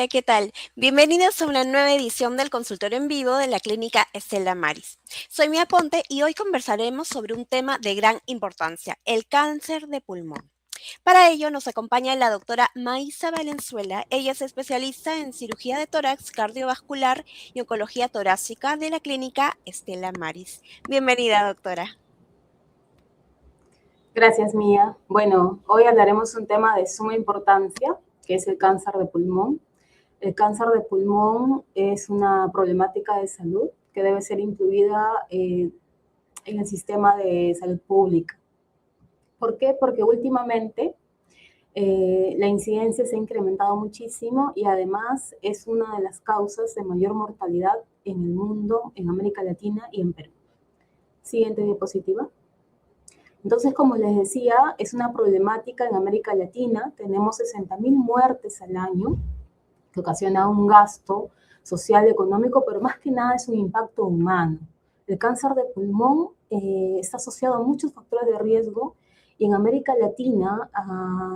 Hola, ¿qué tal? Bienvenidos a una nueva edición del consultorio en vivo de la clínica Estela Maris. Soy Mía Ponte y hoy conversaremos sobre un tema de gran importancia, el cáncer de pulmón. Para ello nos acompaña la doctora Maísa Valenzuela. Ella es especialista en cirugía de tórax cardiovascular y oncología torácica de la clínica Estela Maris. Bienvenida, doctora. Gracias, Mía. Bueno, hoy hablaremos de un tema de suma importancia, que es el cáncer de pulmón. El cáncer de pulmón es una problemática de salud que debe ser incluida en el sistema de salud pública. ¿Por qué? Porque últimamente la incidencia se ha incrementado muchísimo y además es una de las causas de mayor mortalidad en el mundo, en América Latina y en Perú. Siguiente diapositiva. Entonces, como les decía, es una problemática en América Latina. Tenemos 60.000 muertes al año, que ocasiona un gasto social, económico, pero más que nada es un impacto humano. El cáncer de pulmón está asociado a muchos factores de riesgo y en América Latina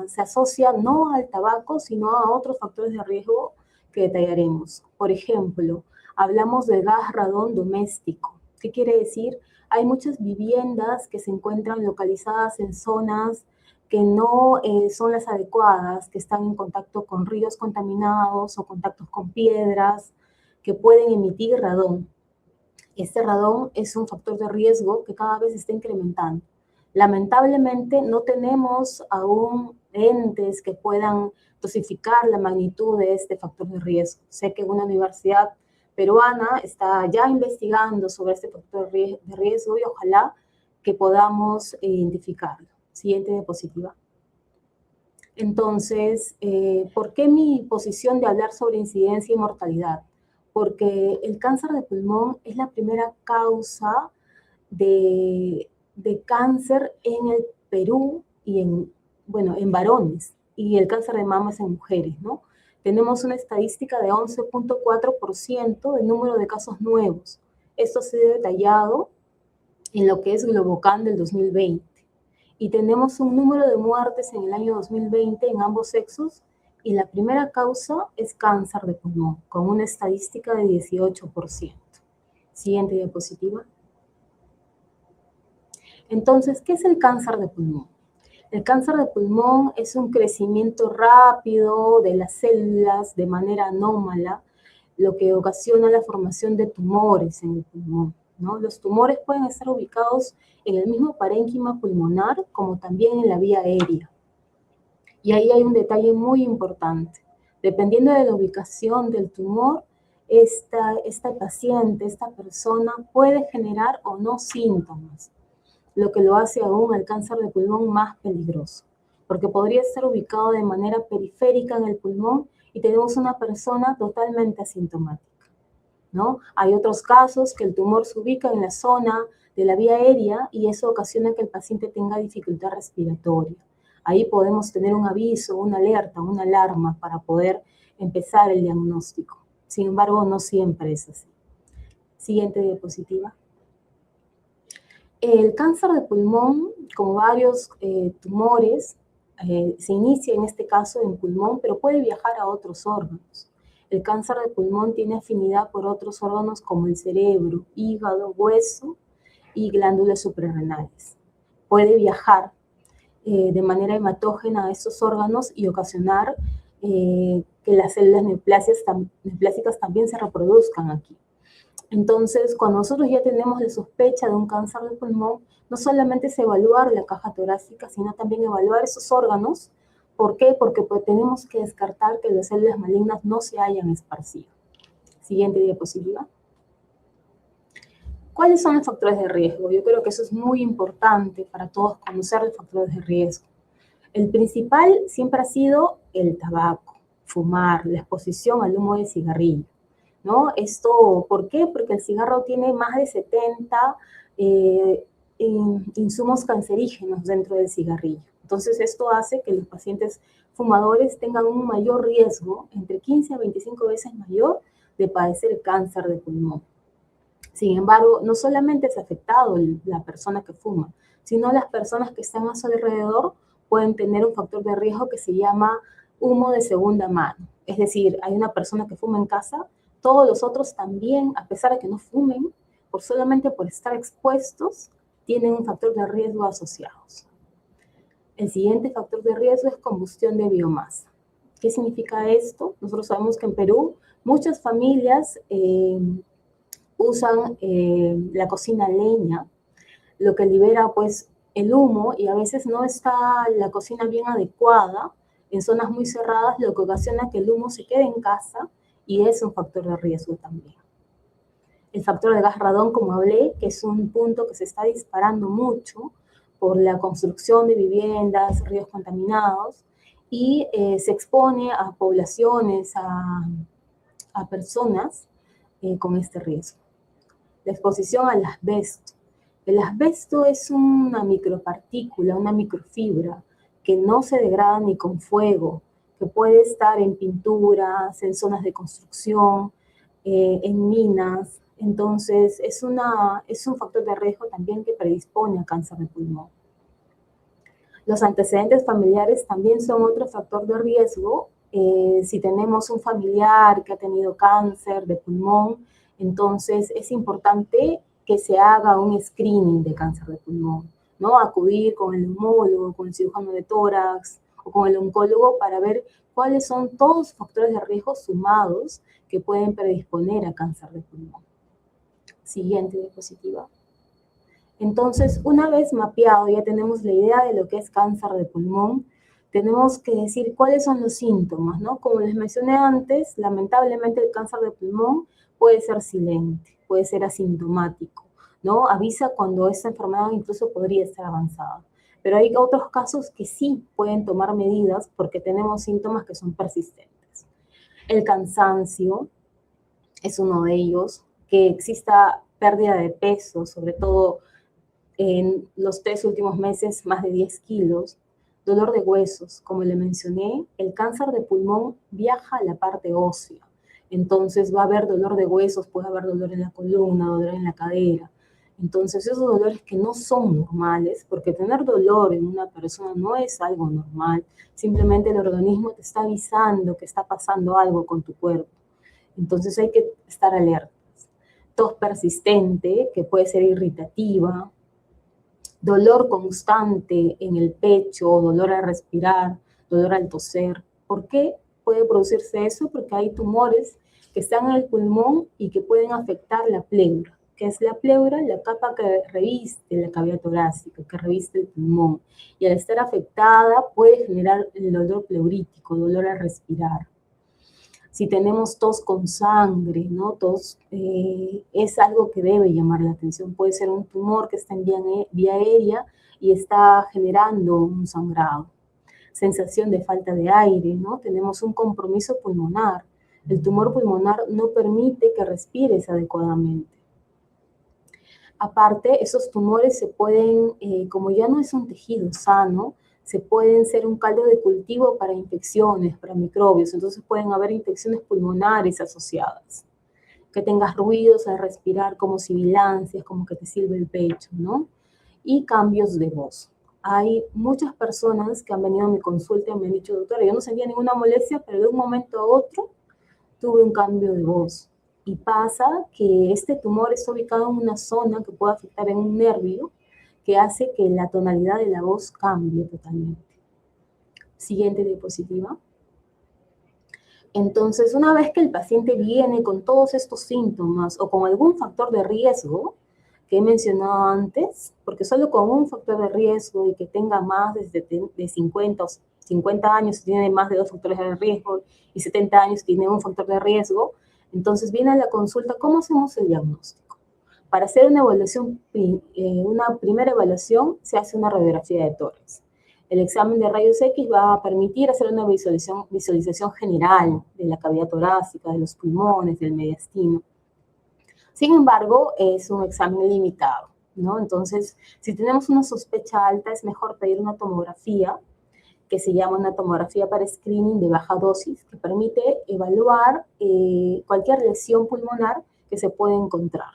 se asocia no al tabaco, sino a otros factores de riesgo que detallaremos. Por ejemplo, hablamos del gas radón doméstico. ¿Qué quiere decir? Hay muchas viviendas que se encuentran localizadas en zonas que no son las adecuadas, que están en contacto con ríos contaminados o contactos con piedras que pueden emitir radón. Este radón es un factor de riesgo que cada vez está incrementando. Lamentablemente no tenemos aún entes que puedan dosificar la magnitud de este factor de riesgo. Sé que una universidad peruana está ya investigando sobre este factor de riesgo y ojalá que podamos identificarlo. Siguiente diapositiva. Entonces, ¿por qué mi posición de hablar sobre incidencia y mortalidad? Porque el cáncer de pulmón es la primera causa de cáncer en el Perú y en varones, y el cáncer de mama es en mujeres, ¿no? Tenemos una estadística de 11.4% del número de casos nuevos. Esto se ha detallado en lo que es Globocan del 2020. Y tenemos un número de muertes en el año 2020 en ambos sexos, y la primera causa es cáncer de pulmón, con una estadística de 18%. Siguiente diapositiva. Entonces, ¿qué es el cáncer de pulmón? El cáncer de pulmón es un crecimiento rápido de las células de manera anómala, lo que ocasiona la formación de tumores en el pulmón, ¿no? Los tumores pueden estar ubicados en el mismo parénquima pulmonar como también en la vía aérea. Y ahí hay un detalle muy importante. Dependiendo de la ubicación del tumor, esta paciente, esta persona puede generar o no síntomas, lo que lo hace aún el cáncer de pulmón más peligroso, porque podría estar ubicado de manera periférica en el pulmón y tenemos una persona totalmente asintomática, ¿no? Hay otros casos que el tumor se ubica en la zona de la vía aérea y eso ocasiona que el paciente tenga dificultad respiratoria. Ahí podemos tener un aviso, una alerta, una alarma para poder empezar el diagnóstico. Sin embargo, no siempre es así. Siguiente diapositiva. El cáncer de pulmón, como varios tumores, se inicia en este caso en pulmón, pero puede viajar a otros órganos. El cáncer de pulmón tiene afinidad por otros órganos como el cerebro, hígado, hueso y glándulas suprarrenales. Puede viajar de manera hematógena a estos órganos y ocasionar que las células neoplásicas también se reproduzcan aquí. Entonces, cuando nosotros ya tenemos la sospecha de un cáncer de pulmón, no solamente es evaluar la caja torácica, sino también evaluar esos órganos. ¿Por qué? Porque pues, tenemos que descartar que las células malignas no se hayan esparcido. Siguiente diapositiva. ¿Cuáles son los factores de riesgo? Yo creo que eso es muy importante para todos conocer los factores de riesgo. El principal siempre ha sido el tabaco, fumar, la exposición al humo del cigarrillo, ¿no? Esto, ¿por qué? Porque el cigarro tiene más de 70 insumos cancerígenos dentro del cigarrillo. Entonces, esto hace que los pacientes fumadores tengan un mayor riesgo, entre 15 a 25 veces mayor, de padecer cáncer de pulmón. Sin embargo, no solamente es afectado la persona que fuma, sino las personas que están a su alrededor pueden tener un factor de riesgo que se llama humo de segunda mano. Es decir, hay una persona que fuma en casa, todos los otros también, a pesar de que no fumen, solamente por estar expuestos, tienen un factor de riesgo asociados. El siguiente factor de riesgo es combustión de biomasa. ¿Qué significa esto? Nosotros sabemos que en Perú muchas familias usan la cocina a leña, lo que libera pues el humo, y a veces no está la cocina bien adecuada en zonas muy cerradas, lo que ocasiona que el humo se quede en casa y es un factor de riesgo también. El factor de gas radón, como hablé, que es un punto que se está disparando mucho por la construcción de viviendas, ríos contaminados, y se expone a poblaciones, a personas con este riesgo. La exposición al asbesto. El asbesto es una micropartícula, una microfibra que no se degrada ni con fuego, que puede estar en pinturas, en zonas de construcción, en minas. Entonces, es un factor de riesgo también que predispone a cáncer de pulmón. Los antecedentes familiares también son otro factor de riesgo. Si tenemos un familiar que ha tenido cáncer de pulmón, entonces es importante que se haga un screening de cáncer de pulmón, ¿no? Acudir con el neumólogo, con el cirujano de tórax o con el oncólogo para ver cuáles son todos los factores de riesgo sumados que pueden predisponer a cáncer de pulmón. Siguiente diapositiva. Entonces, una vez mapeado, ya tenemos la idea de lo que es cáncer de pulmón, tenemos que decir cuáles son los síntomas, ¿no? Como les mencioné antes, lamentablemente el cáncer de pulmón puede ser silente, puede ser asintomático, ¿no? Avisa cuando esta enfermedad incluso podría estar avanzada. Pero hay otros casos que sí pueden tomar medidas porque tenemos síntomas que son persistentes. El cansancio es uno de ellos, que exista pérdida de peso, sobre todo en los 3 últimos meses, más de 10 kilos, dolor de huesos, como le mencioné, el cáncer de pulmón viaja a la parte ósea, entonces va a haber dolor de huesos, puede haber dolor en la columna, dolor en la cadera. Entonces esos dolores que no son normales, porque tener dolor en una persona no es algo normal, simplemente el organismo te está avisando que está pasando algo con tu cuerpo. Entonces hay que estar alertas. Tos persistente, que puede ser irritativa, dolor constante en el pecho, dolor al respirar, dolor al toser. ¿Por qué puede producirse eso? Porque hay tumores que están en el pulmón y que pueden afectar la pleura. ¿Qué es la pleura? La capa que reviste la cavidad torácica, que reviste el pulmón. Y al estar afectada puede generar el dolor pleurítico, dolor al respirar. Si tenemos tos con sangre, ¿no? Tos es algo que debe llamar la atención. Puede ser un tumor que está en vía aérea y está generando un sangrado. Sensación de falta de aire, ¿no? Tenemos un compromiso pulmonar. El tumor pulmonar no permite que respires adecuadamente. Aparte, esos tumores se pueden, como ya no es un tejido sano, se pueden ser un caldo de cultivo para infecciones, para microbios, entonces pueden haber infecciones pulmonares asociadas. Que tengas ruidos al respirar, como sibilancias, como que te silbe el pecho, ¿no? Y cambios de voz. Hay muchas personas que han venido a mi consulta y me han dicho, doctora, yo no sentía ninguna molestia, pero de un momento a otro tuve un cambio de voz. Y pasa que este tumor está ubicado en una zona que puede afectar en un nervio, que hace que la tonalidad de la voz cambie totalmente. Siguiente diapositiva. Entonces, una vez que el paciente viene con todos estos síntomas o con algún factor de riesgo que he mencionado antes, porque solo con un factor de riesgo y que tenga más de 50 años tiene más de 2 factores de riesgo y 70 años tiene un factor de riesgo, entonces viene a la consulta, ¿cómo hacemos el diagnóstico? Para hacer una evaluación, una primera evaluación, se hace una radiografía de tórax. El examen de rayos X va a permitir hacer una visualización general de la cavidad torácica, de los pulmones, del mediastino. Sin embargo, es un examen limitado, ¿no? Entonces, si tenemos una sospecha alta, es mejor pedir una tomografía, que se llama una tomografía para screening de baja dosis, que permite evaluar cualquier lesión pulmonar que se pueda encontrar.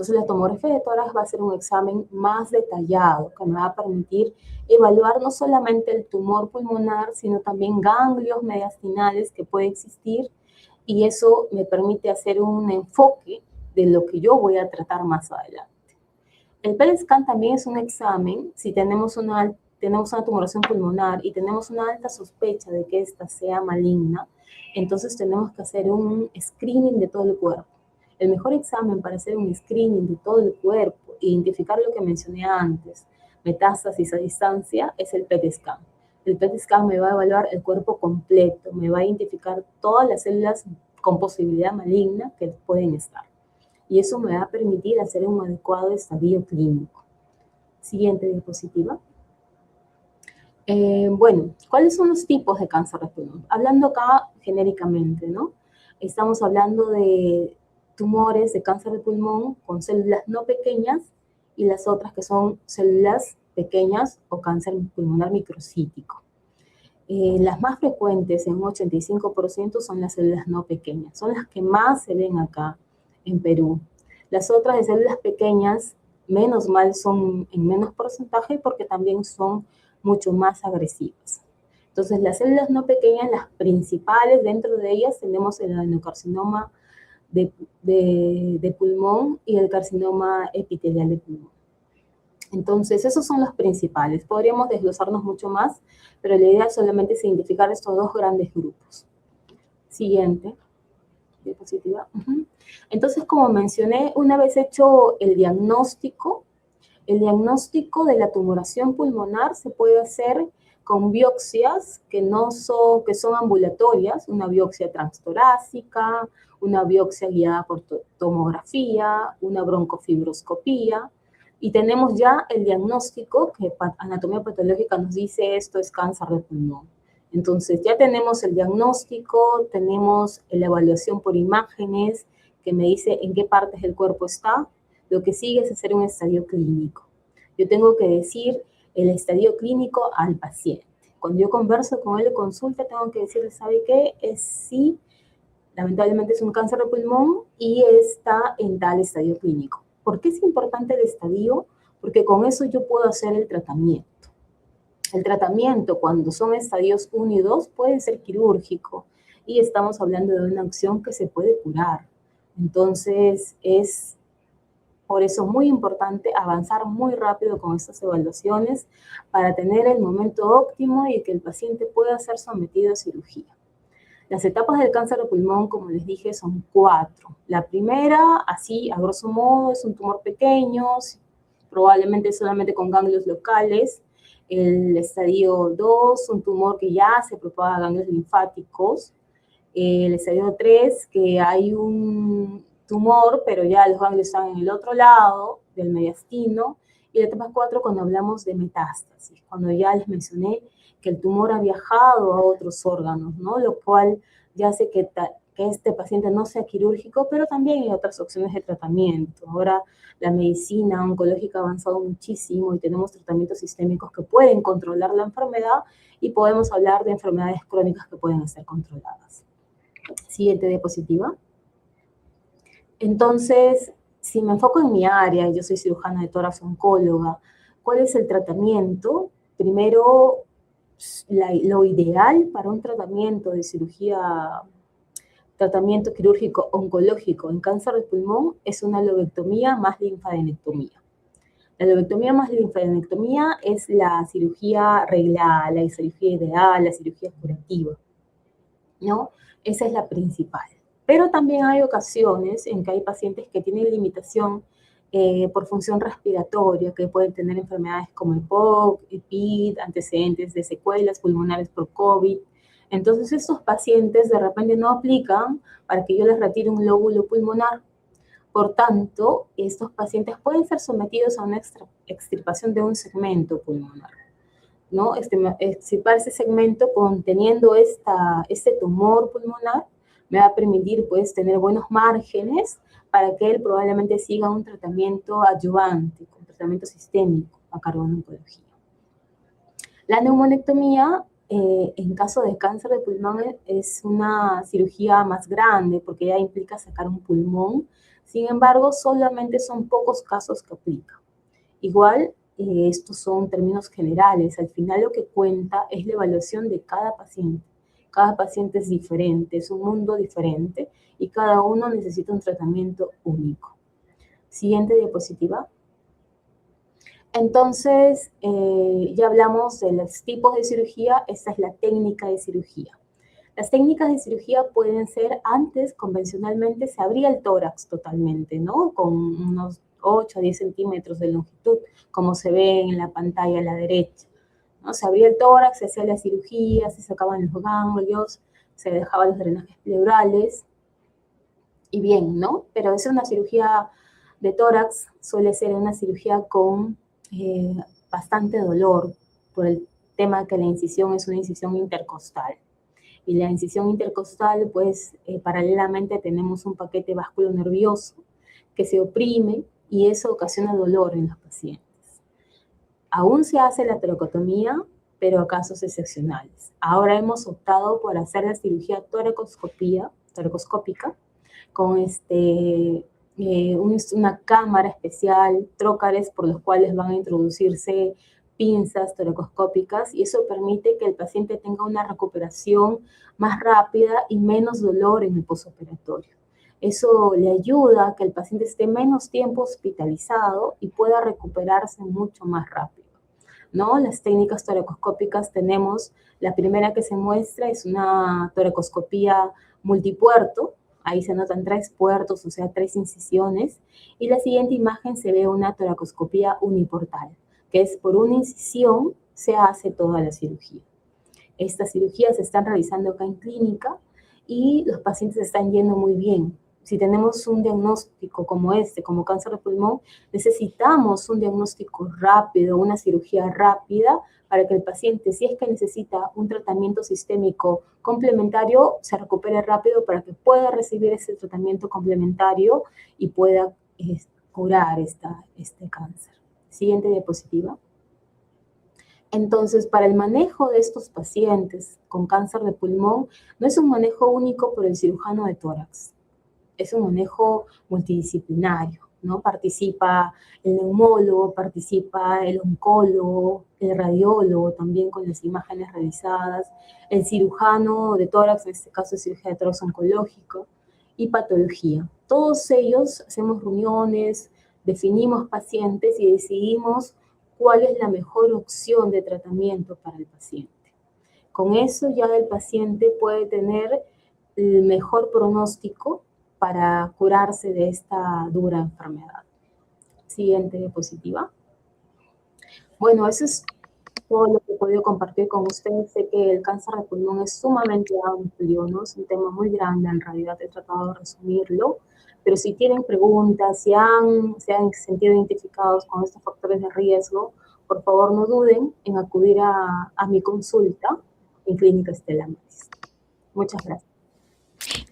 Entonces la tomografía de tórax va a ser un examen más detallado que me va a permitir evaluar no solamente el tumor pulmonar, sino también ganglios mediastinales que puede existir, y eso me permite hacer un enfoque de lo que yo voy a tratar más adelante. El PET scan también es un examen si tenemos una tumoración pulmonar y tenemos una alta sospecha de que ésta sea maligna, entonces tenemos que hacer un screening de todo el cuerpo. El mejor examen para hacer un screening de todo el cuerpo e identificar lo que mencioné antes, metástasis a distancia, es el PET scan. El PET scan me va a evaluar el cuerpo completo, me va a identificar todas las células con posibilidad maligna que pueden estar. Y eso me va a permitir hacer un adecuado estadio clínico. Siguiente diapositiva. Bueno, ¿cuáles son los tipos de cáncer de pulmón? Hablando acá genéricamente, ¿no? Estamos hablando de tumores de cáncer de pulmón con células no pequeñas y las otras que son células pequeñas o cáncer pulmonar microcítico. Las más frecuentes, en un 85%, son las células no pequeñas. Son las que más se ven acá en Perú. Las otras de células pequeñas, menos mal, son en menos porcentaje porque también son mucho más agresivas. Entonces, las células no pequeñas, las principales, dentro de ellas tenemos el adenocarcinoma de pulmón y el carcinoma epitelial de pulmón. Entonces, esos son los principales. Podríamos desglosarnos mucho más, pero la idea solamente es identificar estos dos grandes grupos. Siguiente diapositiva. Entonces, como mencioné, una vez hecho el diagnóstico de la tumoración pulmonar se puede hacer con biopsias que son ambulatorias, una biopsia transtorácica, una biopsia guiada por tomografía, una broncofibroscopía, y tenemos ya el diagnóstico que anatomía patológica nos dice esto es cáncer de pulmón. Entonces ya tenemos el diagnóstico, tenemos la evaluación por imágenes que me dice en qué partes del cuerpo está. Lo que sigue es hacer un estadio clínico. Yo tengo que decir el estadio clínico al paciente. Cuando yo converso con él de consulta, tengo que decirle, ¿sabe qué? Sí, lamentablemente es un cáncer de pulmón y está en tal estadio clínico. ¿Por qué es importante el estadio? Porque con eso yo puedo hacer el tratamiento. El tratamiento, cuando son estadios 1 y 2, puede ser quirúrgico y estamos hablando de una acción que se puede curar. Entonces, es por eso muy importante avanzar muy rápido con estas evaluaciones para tener el momento óptimo y que el paciente pueda ser sometido a cirugía. Las etapas del cáncer de pulmón, como les dije, son 4. La primera, así a grosso modo, es un tumor pequeño, probablemente solamente con ganglios locales. El estadio 2, un tumor que ya se propaga a ganglios linfáticos. El estadio 3, que hay un tumor, pero ya los ganglios están en el otro lado del mediastino. Y la etapa 4, cuando hablamos de metástasis, cuando ya les mencioné que el tumor ha viajado a otros órganos, ¿no? Lo cual ya hace que este paciente no sea quirúrgico, pero también hay otras opciones de tratamiento. Ahora la medicina oncológica ha avanzado muchísimo y tenemos tratamientos sistémicos que pueden controlar la enfermedad y podemos hablar de enfermedades crónicas que pueden ser controladas. Siguiente diapositiva. Entonces, si me enfoco en mi área, yo soy cirujana de tórax oncóloga, ¿cuál es el tratamiento? Primero, lo ideal para un tratamiento de cirugía, tratamiento quirúrgico oncológico en cáncer de pulmón es una lobectomía más linfadenectomía. La lobectomía más linfadenectomía es la cirugía reglada, la cirugía ideal, la cirugía curativa, ¿no? Esa es la principal. Pero también hay ocasiones en que hay pacientes que tienen limitación por función respiratoria, que pueden tener enfermedades como EPOC, EPID, antecedentes de secuelas pulmonares por COVID. Entonces, estos pacientes de repente no aplican para que yo les retire un lóbulo pulmonar. Por tanto, estos pacientes pueden ser sometidos a una extirpación de un segmento pulmonar, ¿no? Extirpar ese segmento conteniendo este tumor pulmonar me va a permitir, pues, tener buenos márgenes para que él probablemente siga un tratamiento adyuvante, un tratamiento sistémico a cargo de oncología. La neumonectomía, en caso de cáncer de pulmón, es una cirugía más grande porque ya implica sacar un pulmón. Sin embargo, solamente son pocos casos que aplican. Igual, estos son términos generales. Al final lo que cuenta es la evaluación de cada paciente. Cada paciente es diferente, es un mundo diferente y cada uno necesita un tratamiento único. Siguiente diapositiva. Entonces, ya hablamos de los tipos de cirugía. Esta es la técnica de cirugía. Las técnicas de cirugía pueden ser, antes convencionalmente se abría el tórax totalmente, ¿no? Con unos 8 a 10 centímetros de longitud, como se ve en la pantalla a la derecha, ¿no? Se abría el tórax, se hacía la cirugía, se sacaban los ganglios, se dejaban los drenajes pleurales, y bien, ¿no? Pero es una cirugía de tórax, suele ser una cirugía con bastante dolor, por el tema que la incisión es una incisión intercostal. Y la incisión intercostal, pues paralelamente tenemos un paquete vasculonervioso que se oprime y eso ocasiona dolor en los pacientes. Aún se hace la toracotomía, pero a casos excepcionales. Ahora hemos optado por hacer la cirugía toracoscópica con una cámara especial, trócares por los cuales van a introducirse pinzas toracoscópicas y eso permite que el paciente tenga una recuperación más rápida y menos dolor en el postoperatorio. Eso le ayuda a que el paciente esté menos tiempo hospitalizado y pueda recuperarse mucho más rápido, ¿no? Las técnicas toracoscópicas tenemos, la primera que se muestra es una toracoscopía multipuerto, ahí se notan 3 puertos, o sea, 3 incisiones, y la siguiente imagen se ve una toracoscopía uniportal, que es por una incisión se hace toda la cirugía. Estas cirugías se están realizando acá en clínica y los pacientes están yendo muy bien. Si tenemos un diagnóstico como como cáncer de pulmón, necesitamos un diagnóstico rápido, una cirugía rápida para que el paciente, si es que necesita un tratamiento sistémico complementario, se recupere rápido para que pueda recibir ese tratamiento complementario y pueda curar este cáncer. Siguiente diapositiva. Entonces, para el manejo de estos pacientes con cáncer de pulmón, no es un manejo único por el cirujano de tórax, es un manejo multidisciplinario, ¿no? Participa el neumólogo, participa el oncólogo, el radiólogo también con las imágenes realizadas, el cirujano de tórax, en este caso es cirugía de tórax oncológico, y patología. Todos ellos hacemos reuniones, definimos pacientes y decidimos cuál es la mejor opción de tratamiento para el paciente. Con eso ya el paciente puede tener el mejor pronóstico para curarse de esta dura enfermedad. Siguiente diapositiva. Bueno, eso es todo lo que he podido compartir con ustedes. Sé que el cáncer de pulmón es sumamente amplio, ¿no? Es un tema muy grande, en realidad he tratado de resumirlo, pero si tienen preguntas, si se han sentido identificados con estos factores de riesgo, por favor no duden en acudir a mi consulta en Clínica Estela Maris. Muchas gracias.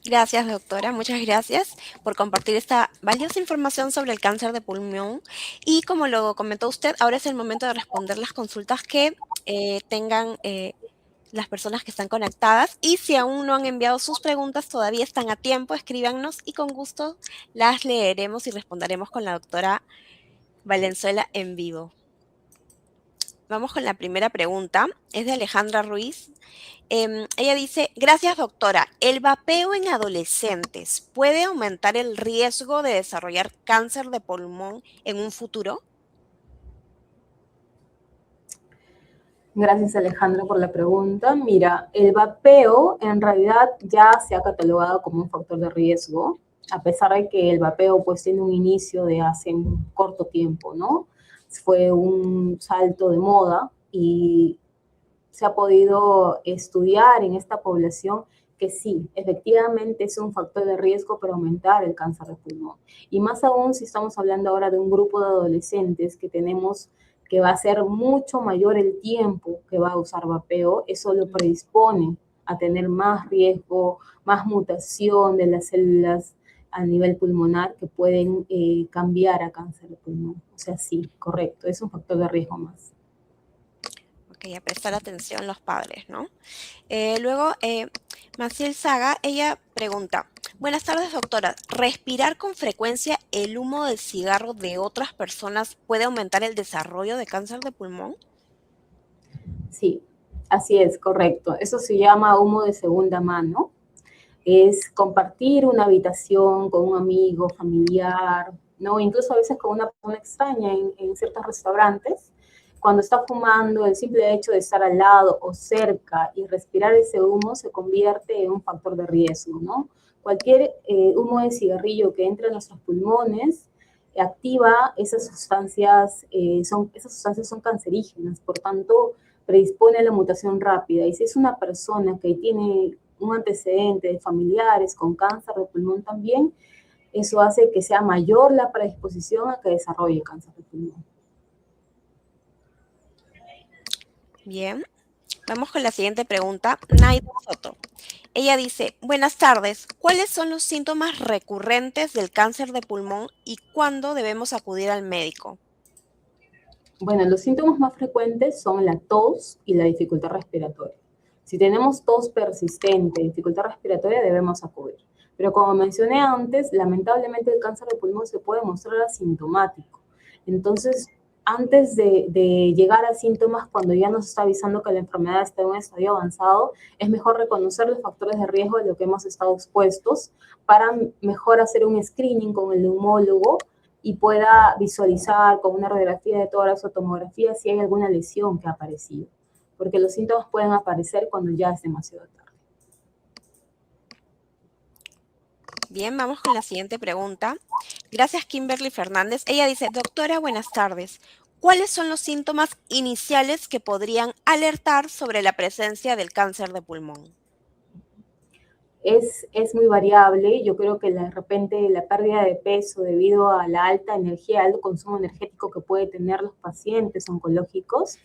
Gracias, doctora. Muchas gracias por compartir esta valiosa información sobre el cáncer de pulmón. Y como lo comentó usted, ahora es el momento de responder las consultas que tengan las personas que están conectadas. Y si aún no han enviado sus preguntas, todavía están a tiempo, escríbanos y con gusto las leeremos y responderemos con la doctora Valenzuela en vivo. Vamos con la primera pregunta. Es de Alejandra Ruiz. Ella dice, gracias doctora, ¿el vapeo en adolescentes puede aumentar el riesgo de desarrollar cáncer de pulmón en un futuro? Gracias Alejandra por la pregunta. Mira, el vapeo en realidad ya se ha catalogado como un factor de riesgo, a pesar de que el vapeo pues tiene un inicio de hace un corto tiempo, ¿no? Fue un salto de moda y se ha podido estudiar en esta población que sí, efectivamente es un factor de riesgo para aumentar el cáncer de pulmón. Y más aún si estamos hablando ahora de un grupo de adolescentes que va a ser mucho mayor el tiempo que va a usar vapeo, eso lo predispone a tener más riesgo, más mutación de las células a nivel pulmonar que pueden cambiar a cáncer de pulmón. O sea, sí, correcto, es un factor de riesgo más. Ok, a prestar atención los padres, ¿no? Luego, Maciel Saga, ella pregunta, Buenas tardes, doctora. ¿Respirar con frecuencia el humo del cigarro de otras personas puede aumentar el desarrollo de cáncer de pulmón? Sí, así es, correcto. Eso se llama humo de segunda mano. Es compartir una habitación con un amigo, familiar, ¿no? Incluso a veces con una persona extraña en ciertos restaurantes. Cuando está fumando, el simple hecho de estar al lado o cerca y respirar ese humo se convierte en un factor de riesgo, ¿no? Cualquier humo de cigarrillo que entre a nuestros pulmones activa esas sustancias son cancerígenas, por tanto, predispone a la mutación rápida. Y si es una persona que tiene un antecedente de familiares con cáncer de pulmón también, eso hace que sea mayor la predisposición a que desarrolle cáncer de pulmón. Bien, vamos con la siguiente pregunta. Naida Soto. Ella dice, buenas tardes, ¿cuáles son los síntomas recurrentes del cáncer de pulmón y cuándo debemos acudir al médico? Bueno, los síntomas más frecuentes son la tos y la dificultad respiratoria. Si tenemos tos persistente, dificultad respiratoria, debemos acudir. Pero como mencioné antes, lamentablemente el cáncer de pulmón se puede mostrar asintomático. Entonces, antes de llegar a síntomas, cuando ya nos está avisando que la enfermedad está en un estadio avanzado, es mejor reconocer los factores de riesgo de lo que hemos estado expuestos para mejor hacer un screening con el neumólogo y pueda visualizar con una radiografía de tórax o tomografía si hay alguna lesión que ha aparecido, porque los síntomas pueden aparecer cuando ya es demasiado tarde. Bien, vamos con la siguiente pregunta. Gracias, Kimberly Fernández. Ella dice, doctora, buenas tardes. ¿Cuáles son los síntomas iniciales que podrían alertar sobre la presencia del cáncer de pulmón? Es muy variable. Yo creo que de repente la pérdida de peso debido a la alta energía, alto consumo energético que puede tener los pacientes oncológicos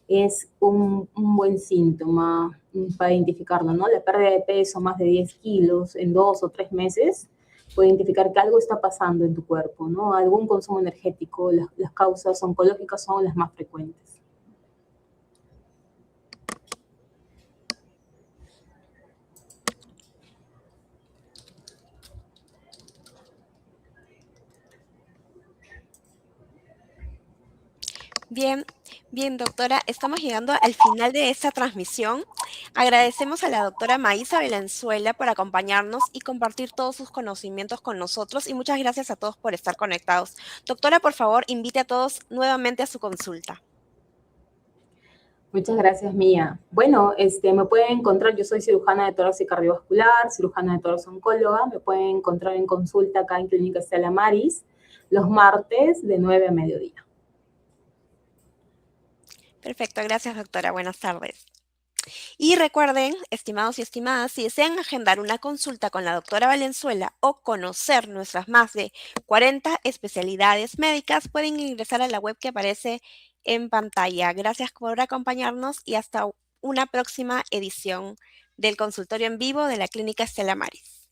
es un buen síntoma para identificarlo, ¿no? La pérdida de peso, más de 10 kilos en 2 o 3 meses, puede identificar que algo está pasando en tu cuerpo, ¿no? Algún consumo energético, las causas oncológicas son las más frecuentes. Bien, bien, doctora, estamos llegando al final de esta transmisión. Agradecemos a la doctora Maísa Valenzuela por acompañarnos y compartir todos sus conocimientos con nosotros y muchas gracias a todos por estar conectados. Doctora, por favor, invite a todos nuevamente a su consulta. Muchas gracias, Mía. Bueno, me pueden encontrar, yo soy cirujana de tórax y cardiovascular, cirujana de tórax oncóloga, me pueden encontrar en consulta acá en Clínica Estela Maris los martes de 9 a mediodía. Perfecto, gracias, doctora. Buenas tardes. Y recuerden, estimados y estimadas, si desean agendar una consulta con la doctora Valenzuela o conocer nuestras más de 40 especialidades médicas, pueden ingresar a la web que aparece en pantalla. Gracias por acompañarnos y hasta una próxima edición del consultorio en vivo de la Clínica Estela Maris.